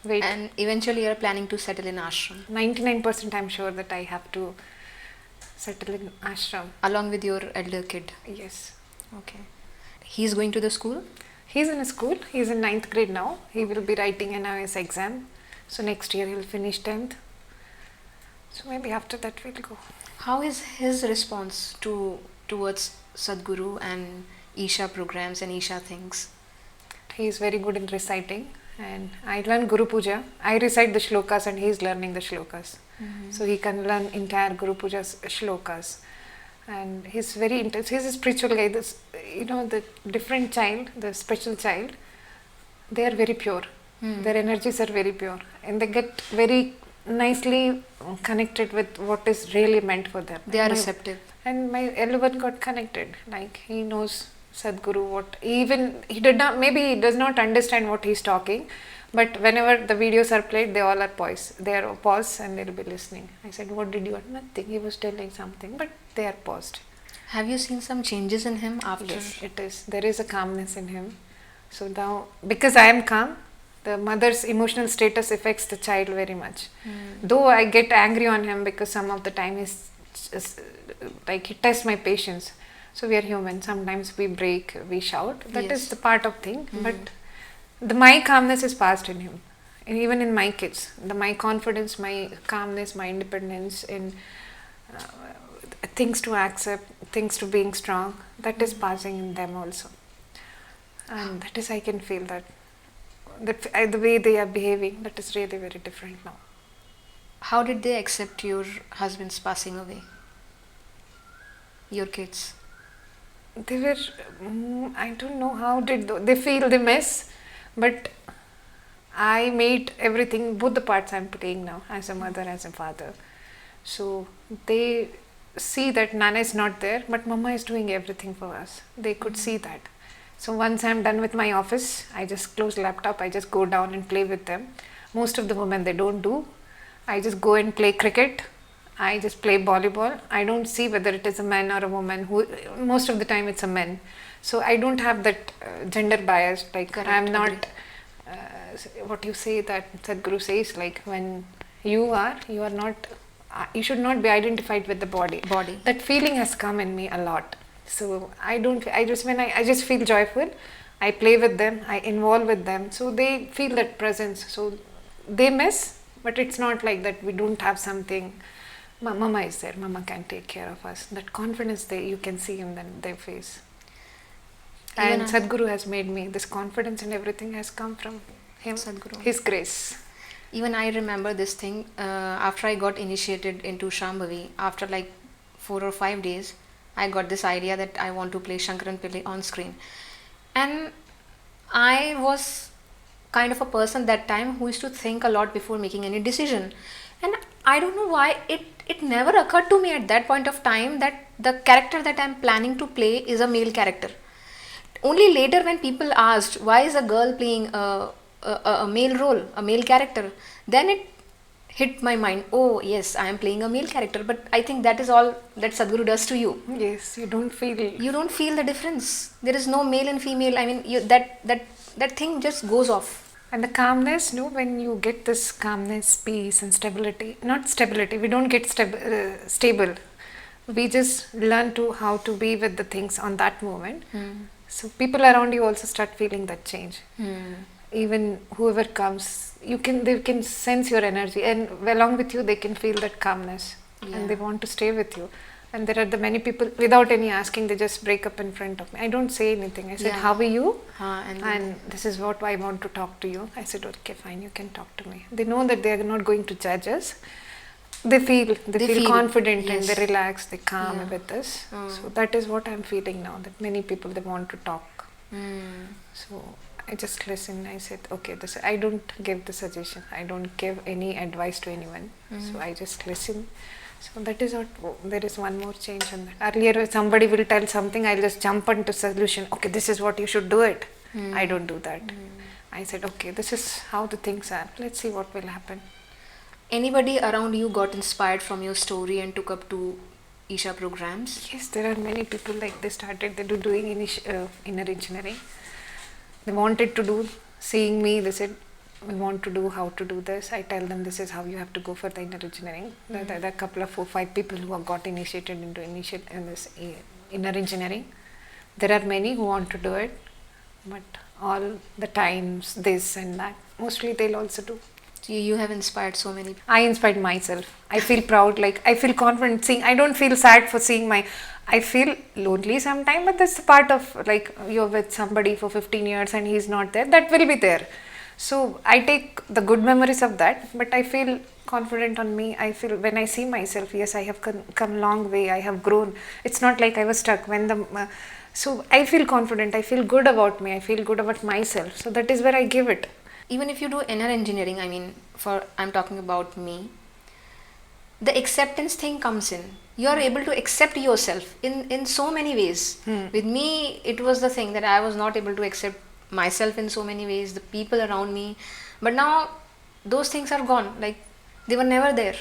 And eventually you're planning to settle in ashram.
99% I'm sure that I have to settle in ashram.
Along with your elder kid.
Yes.
Okay. He's going to the school?
He's in a school. He's in 9th grade now. He will be writing an IS exam. So next year he'll finish 10th. So maybe after that we'll go.
How is his response towards Sadhguru and Isha programs and Isha things?
He is very good in reciting. And I learn Guru Puja. I recite the shlokas and he is learning the shlokas. So he can learn entire Guru Puja's shlokas. And he's very intense. He's a spiritual guy. This, the different child, the special child, they are very pure. Their energies are very pure. And they get very nicely connected with what is really meant for them.
They are receptive.
And my elder one got connected. Like he knows Sadhguru, what even he did not, maybe he does not understand what he's talking, but whenever the videos are played, they all are paused. They are paused and they'll be listening. I said, what did you? Nothing. He was telling something, but they are paused.
Have you seen some changes in him after?
Yes, it is. There is a calmness in him. So now, because I am calm, the mother's emotional status affects the child very much. Though I get angry on him because some of the time he's just, like he tests my patience. So we are human. Sometimes we break, we shout. That is the part of thing. But my calmness is passed in him. And even in my kids, my confidence, my calmness, my independence in things to accept, things to being strong, that is passing in them also. And that is, I can feel that the way they are behaving, that is really very different now.
How did they accept your husband's passing away? Your kids?
They were, I don't know how did they feel the mess, but I made everything, both the parts I'm playing now, as a mother, as a father. So they see that Nana is not there, but Mama is doing everything for us. They could see that. So once I'm done with my office, I just close laptop, I just go down and play with them. Most of the women, they don't do. I just go and play cricket. I just play volleyball. I don't see whether it is a man or a woman. Most of the time it's a man. So I don't have that gender bias. Like
Correct,
I'm not, what you say that Sadhguru says, like when you are not, you should not be identified with the body. That feeling has come in me a lot. So I just feel joyful. I play with them, I involve with them. So they feel that presence. So they miss, but it's not like that we don't have something. Mama is there, Mama can take care of us. That confidence you can see in their face. And Sadhguru has made me, this confidence and everything has come from him,
Sadhguru.
His grace.
Even I remember this thing, after I got initiated into Shambhavi, after like 4 or 5 days, I got this idea that I want to play Shankaran Pillai on screen. And I was kind of a person that time who used to think a lot before making any decision. And I don't know why it never occurred to me at that point of time that the character that I'm planning to play is a male character. Only later when people asked, why is a girl playing a male role, a male character, then it hit my mind. Oh yes, I am playing a male character, but I think that is all that Sadhguru does to you.
Yes, you don't feel.
You don't feel the difference. There is no male and female. I mean, that thing just goes off.
And the calmness, no, when you get this calmness, peace, and stability, not stability, we don't get stable. We just learn to how to be with the things on that moment. So people around you also start feeling that change. Even whoever comes, they can sense your energy, and along with you, they can feel that calmness, and they want to stay with you. And there are the many people, without any asking, they just break up in front of me. I don't say anything. I said, how are you? And this is what I want to talk to you. I said, okay, fine, you can talk to me. They know that they are not going to judge us. They feel confident, and they relax, they calm with us. So that is what I'm feeling now, that many people, they want to talk. So I just listen. I said, okay, I don't give the suggestion. I don't give any advice to anyone. So I just listen. So that is what, there is one more change on that. Earlier, if somebody will tell something, I'll just jump into solution. Okay, this is what you should do it. I don't do that. I said, okay, this is how the things are. Let's see what will happen.
Anybody around you got inspired from your story and took up to Isha Programs?
Yes, there are many people like they do doing inner engineering. They wanted to do, seeing me, they said, we want to do how to do this. I tell them this is how you have to go for the inner engineering. There are a couple of 4-5 people who have got initiated into this inner engineering. There are many who want to do it, but all the times this and that, mostly they'll also do.
You have inspired so many people.
I inspired myself. I feel proud, like I feel confident seeing. I don't feel sad for seeing I feel lonely sometimes, but that's the part of, like, you're with somebody for 15 years and he's not there. That will be there. So I take the good memories of that, but I feel confident on me. I feel when I see myself, yes, I have come a long way. I have grown. It's not like I was stuck so I feel confident. I feel good about me. I feel good about myself. So that is where I give it.
Even if you do inner engineering, I mean, I'm talking about me, the acceptance thing comes in. You are able to accept yourself in so many ways. With me, it was the thing that I was not able to accept myself in so many ways, the people around me. But now, those things are gone. Like, they were never there.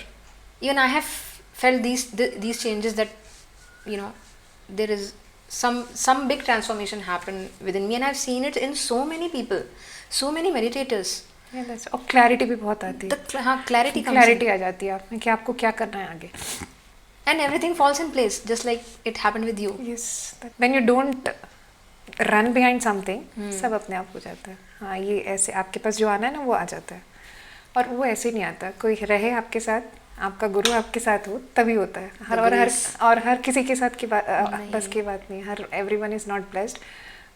Even I have felt these changes that, there is some big transformation happen within me, and I've seen it in so many people. So many meditators.
Yeah, that's clarity भी बहुत आती है.
Clarity comes
clarity आ जाती है आप में कि आपको क्या करना है आगे.
And everything falls in place, just like it happened with you.
Yes. When you don't run behind something, सब अपने आप हो जाता है. हाँ, ये ऐसे आपके पास जो आना है ना, वो आ जाता है. और वो ऐसे नहीं आता. कोई रहे आपके साथ, आपका गुरु आपके साथ हो, तभी होता है. हर किसी के साथ की बस की बात नहीं. Everyone is not blessed.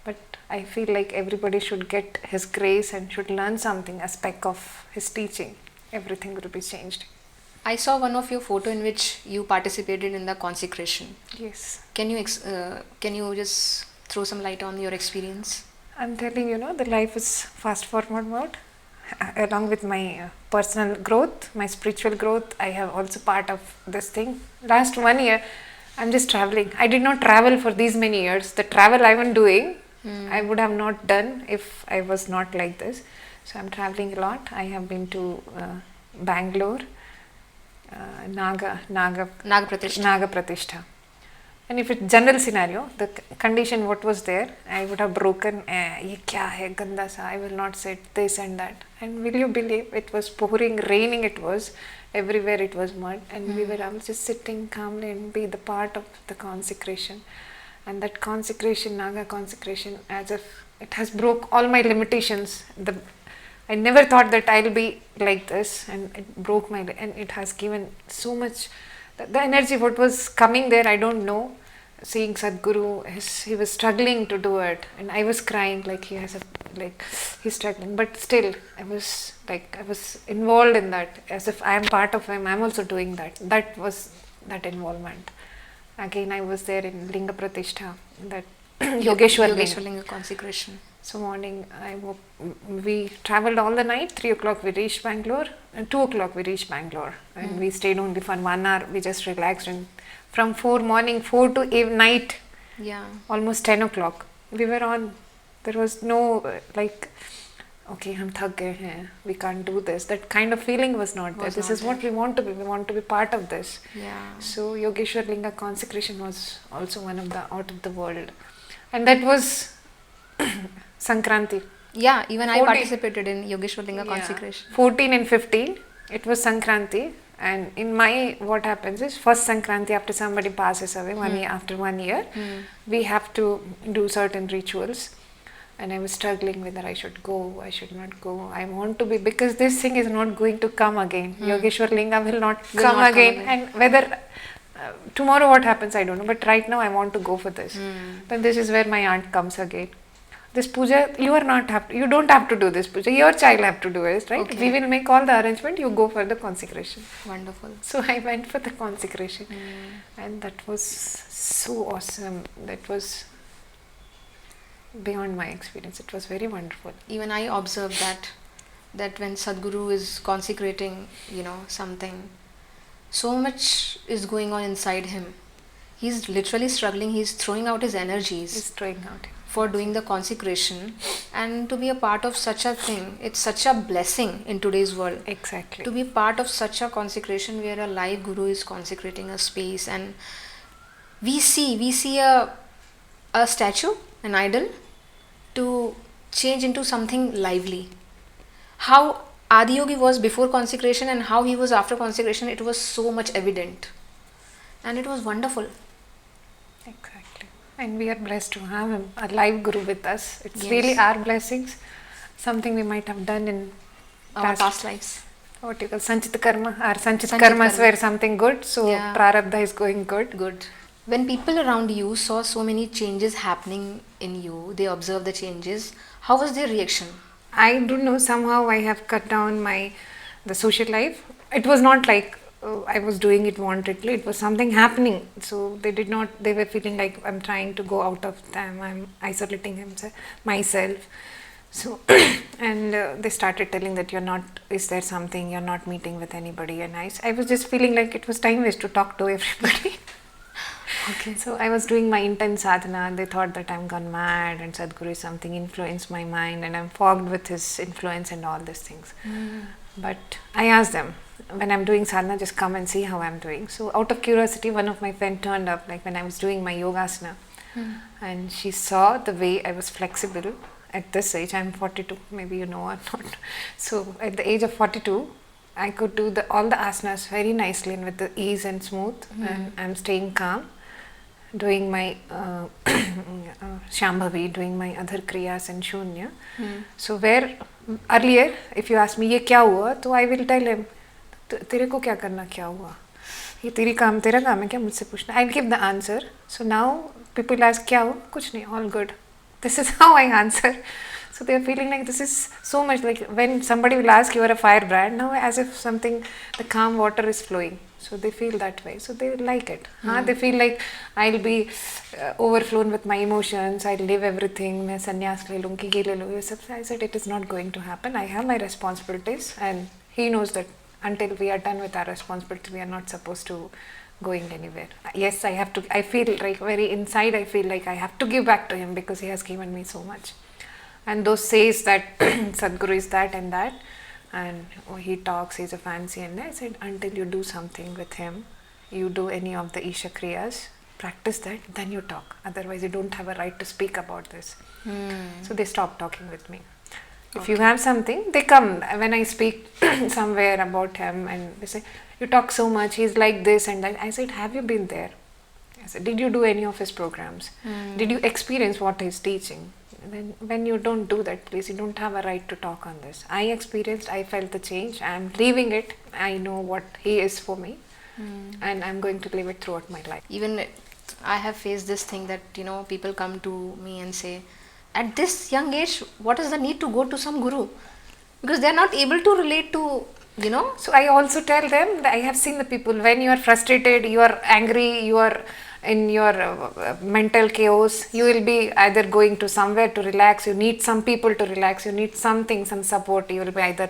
But I feel like everybody should get his grace and should learn something, a speck of his teaching. Everything will be changed.
I saw one of your photo in which you participated in the consecration.
Yes.
Can you just throw some light on your experience?
I'm telling you, the life is fast forward mode. Along with my personal growth, my spiritual growth, I have also part of this thing. Last 1 year, I'm just traveling. I did not travel for these many years. The travel I was doing, I would have not done if I was not like this. So I'm traveling a lot. I have been to Bangalore, Naga Pratishtha. And if it's general scenario, the condition what was there, I would have broken. Ye kya hai, ganda sa. I will not say this and that. And will you believe, it was pouring, raining. It was everywhere. It was mud, and I was just sitting calmly and be the part of the consecration. And that consecration, Naga consecration, as if it has broke all my limitations. I never thought that I'll be like this, and it broke and it has given so much. The energy, what was coming there, I don't know. Seeing Sadhguru, he was struggling to do it, and I was crying like he's struggling. But still, I was involved in that, as if I am part of him. I'm also doing that. That was that involvement. Again, I was there in Linga Pratishtha, that Yogeshwar
Linga consecration.
So morning, we travelled all the night. 3 o'clock we reached Bangalore, and 2 o'clock we reached Bangalore, and we stayed only for 1 hour. We just relaxed, and from 4 to night, almost 10 o'clock, we were on. There was no okay, hum thak gaye hain, we can't do this. That kind of feeling was not there. This is what we want to be. We want to be part of this.
Yeah.
So Yogeshwar Linga consecration was also one of the out of the world, and that was Sankranti.
Yeah, even I
14
participated in Yogeshwar Linga consecration.
14 and 15, it was Sankranti. And in my, what happens is, first Sankranti after somebody passes away, after 1 year, we have to do certain rituals. And I was struggling whether I should go, I should not go. I want to be, because this thing is not going to come again. Yogeshwar Linga will not come again. And whether tomorrow what happens, I don't know. But right now I want to go for this. But this is where my aunt comes again. This puja, you don't have to do this puja. Your child have to do it, right?
Okay.
We will make all the arrangement. You go for the consecration.
Wonderful.
So I went for the consecration, and that was so awesome. That was beyond my experience. It was very wonderful.
Even I observed that when Sadhguru is consecrating, something, so much is going on inside him. He's literally struggling. He's throwing out his energies.
He's throwing out
for doing the consecration, and to be a part of such a thing, it's such a blessing in today's world.
Exactly.
To be part of such a consecration where a live guru is consecrating a space, and we see a statue, an idol, to change into something lively. How Adiyogi was before consecration and how he was after consecration, it was so much evident, and it was wonderful.
Exactly. And we are blessed to have him, a live guru with us. It's
Yes.
really our blessings, something we might have done in
Our past lives.
What you call Sanchit Karma. Our Sanchit
Sanchit
Karmas
Karma.
were something good, so
Yeah.
Prarabdha is going good.
Good. When people around you saw so many changes happening in you, they observed the changes, how was their reaction?
I don't know, somehow I have cut down the social life. It was not like I was doing it wantedly, it was something happening. So they were feeling like I'm trying to go out of them, I'm isolating myself. So, and they started telling that is there something, you're not meeting with anybody. And I was just feeling like it was time waste to talk to everybody.
Okay.
So I was doing my intense sadhana, and they thought that I'm gone mad and Sadhguru is something influenced my mind and I'm fogged with his influence and all these things. But I asked them, when I'm doing sadhana, just come and see how I'm doing. So out of curiosity, one of my friends turned up, like when I was doing my yogasana, and she saw the way I was flexible at this age. I'm 42, maybe you know or not. So at the age of 42, I could do all the asanas very nicely and with the ease and smooth, and I'm staying calm, doing my Shambhavi, doing my other kriyas and Shunya. So where earlier, if you ask me, ये क्या हुआ, तो I will tell him, तेरे को क्या करना, क्या हुआ, ये तेरा काम है क्या, मुझसे पूछना. I'll give the answer. So now people ask, क्या हुआ, कुछ नहीं, all good. This is how I answer. So they are feeling like this is so much like when somebody will ask, you are a firebrand, now as if the calm water is flowing. So they feel that way. So they like it. They feel like I'll be overflown with my emotions. I'll leave everything. मैं संन्यास ले लूँगी, ये ले लूँगी. I said it is not going to happen. I have my responsibilities, and he knows that until we are done with our responsibilities, we are not supposed to going anywhere. Yes, I have to. I feel like very inside. I feel like I have to give back to him because he has given me so much. And those says that Sadhguru is that and that, and he talks, he's a fancy, and I said until you do something with him, you do any of the Isha Kriyas, practice that, then you talk. Otherwise you don't have a right to speak about this. So they stopped talking with me. If you have something, they come. When I speak somewhere about him and they say, you talk so much, he's like this and that. I said, have you been there? I said, did you do any of his programs? Did you experience what he's teaching? Then when you don't do that, please, you don't have a right to talk on this. I experienced, I felt the change. I'm leaving it. I know what he is for me, and I'm going to live it throughout my life.
Even I have faced this thing that, people come to me and say, at this young age, what is the need to go to some guru? Because they are not able to relate to,
So I also tell them that I have seen the people, when you are frustrated, you are angry, you are in your mental chaos, you will be either going to somewhere to relax, you need some people to relax, you need something, some support, you will be either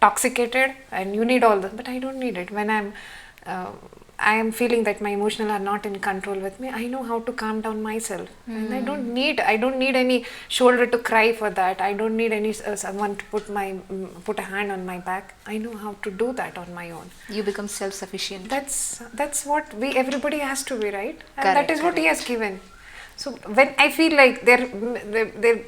toxicated and you need all that, but I don't need it. When I'm I am feeling that my emotional are not in control with me, I know how to calm down myself. And I don't need any shoulder to cry for that. I don't need any someone to put a hand on my back. I know how to do that on my own.
You become self-sufficient.
That's what everybody has to be, right? And
Correct,
that is what he has given. So when I feel like they're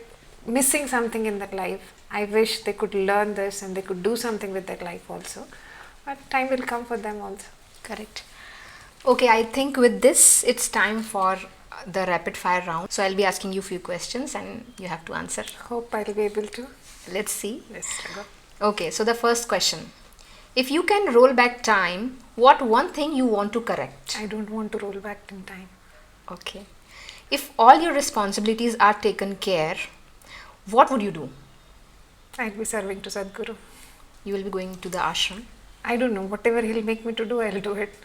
missing something in their life, I wish they could learn this and they could do something with their life also. But time will come for them also.
Correct. Okay, I think with this, it's time for the rapid fire round. So I'll be asking you a few questions and you have to answer.
Hope I'll be able to.
Let's see.
Let's go.
Okay, so the first question. If you can roll back time, what one thing you want to correct?
I don't want to roll back in time.
Okay. If all your responsibilities are taken care, what would you do?
I'll be serving to Sadhguru.
You will be going to the ashram.
I don't know. Whatever he'll make me to do, I'll do it.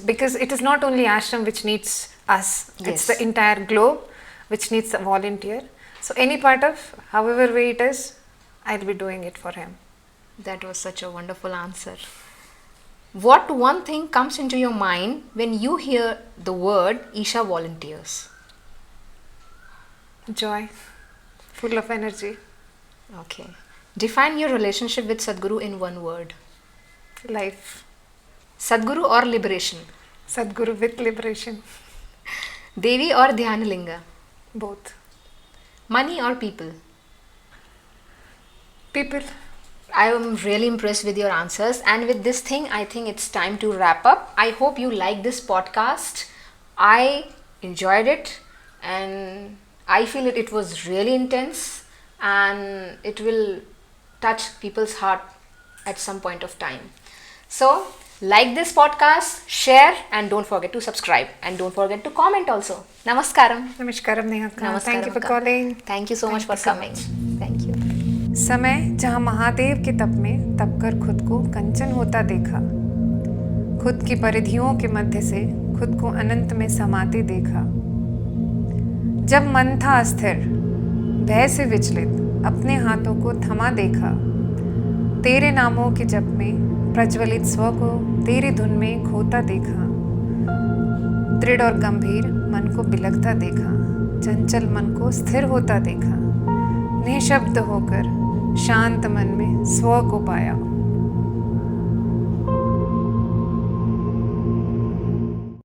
Because it is not only ashram which needs us.
Yes.
It's the entire globe which needs a volunteer. So any part of, however way it is, I'll be doing it for him.
That was such a wonderful answer. What one thing comes into your mind when you hear the word Isha volunteers?
Joy. Full of energy.
Okay. Define your relationship with Sadhguru in one word.
Life.
Sadhguru or liberation?
Sadhguru with liberation.
Devi or Dhyanalinga?
Both.
Money or people?
People.
I am really impressed with your answers, and with this thing I think it's time to wrap up. I hope you like this podcast. I enjoyed it and I feel it was really intense and it will touch people's heart at some point of time. So like this podcast, share, and don't forget to subscribe, and don't forget to comment also. Namaskaram.
Namaskaram, Neha.
Namaskaram,
Thank you for
Akka.
calling.
Thank you so much for coming. Thank you.
समय जहाँ महादेव के तप में तप कर खुद को कंचन होता देखा, खुद की परिधियों के मध्य से खुद को अनंत में समाते देखा, जब मन था अस्थिर भय से विचलित अपने हाथों को थमा देखा, तेरे नामों के जप में प्रज्वलित स्व को तेरी धुन में खोता देखा, दृढ़ और गंभीर मन को बिलखता देखा, चंचल मन को स्थिर होता देखा, निःशब्द होकर शांत मन में स्व को पाया।